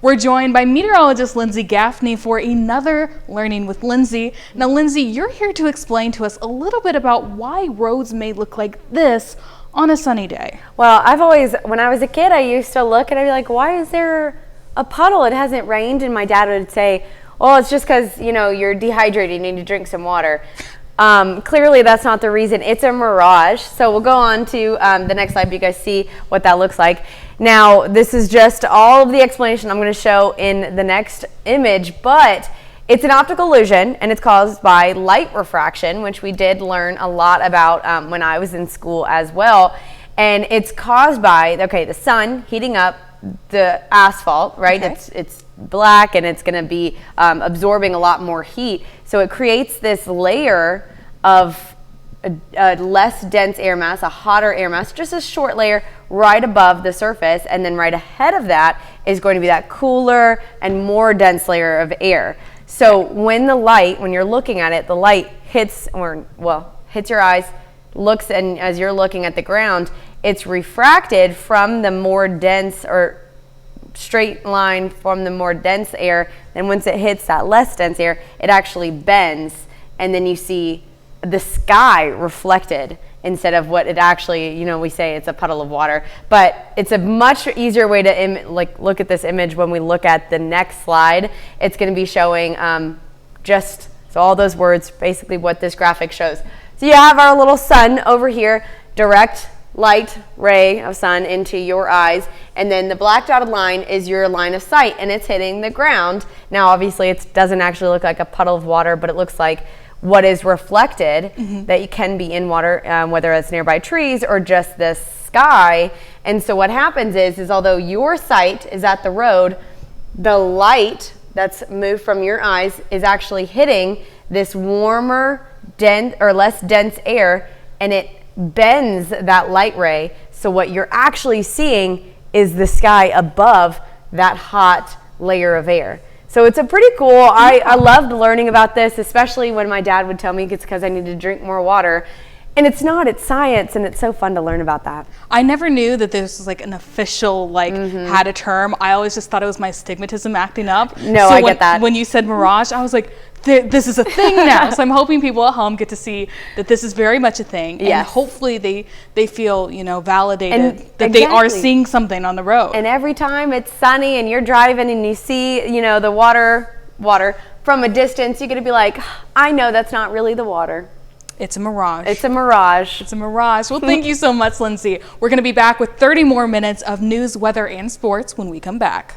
We're joined by meteorologist Lindsey Gaffney for another Learning with Lindsey. Now, Lindsey, you're here to explain to us a little bit about why roads may look like this on a sunny day. Well, when I was a kid, I used to look and I'd be like, why is there a puddle? It hasn't rained. And my dad would say, well, it's just because, you're dehydrated, you need to drink some water. Clearly that's not the reason. It's a mirage. So we'll go on to the next slide, but you guys see what that looks like. Now, this is just all of the explanation I'm going to show in the next image, but it's an optical illusion and it's caused by light refraction, which we did learn a lot about when I was in school as well. And it's caused by, the sun heating up the asphalt, right? Okay. It's black and it's going to be absorbing a lot more heat. So it creates this layer of a less dense air mass, a hotter air mass, just a short layer right above the surface. And then right ahead of that is going to be that cooler and more dense layer of air. So when you're looking at it, the light hits your eyes, and as you're looking at the ground, it's refracted from the more dense or straight line from the more dense air. Then once it hits that less dense air, it actually bends, and then you see the sky reflected instead of what it actually, we say it's a puddle of water. But it's a much easier way to look at this image when we look at the next slide. It's going to be showing so all those words, basically what this graphic shows. So you have our little sun over here, direct light ray of sun into your eyes, and then the black dotted line is your line of sight, and it's hitting the ground. Now obviously it doesn't actually look like a puddle of water, but it looks like what is reflected that you can be in water, whether it's nearby trees or just the sky. And so what happens is although your sight is at the road, the light that's moved from your eyes is actually hitting this warmer, less dense air, and it bends that light ray. So what you're actually seeing is the sky above that hot layer of air. So it's a pretty cool, I loved learning about this, especially when my dad would tell me it's because I need to drink more water. And it's science, and it's so fun to learn about that. I never knew that this was like an official, had a term. I always just thought it was my stigmatism acting up. No, I get that. When you said mirage, I was like, this is a thing now. So I'm hoping people at home get to see that this is very much a thing. And yes. Hopefully they feel, validated that they are seeing something on the road. And every time it's sunny and you're driving and you see, the water from a distance, you're going to be like, I know that's not really the water. It's a mirage. It's a mirage. It's a mirage. Well, thank you so much, Lindsey. We're going to be back with 30 more minutes of news, weather, and sports when we come back.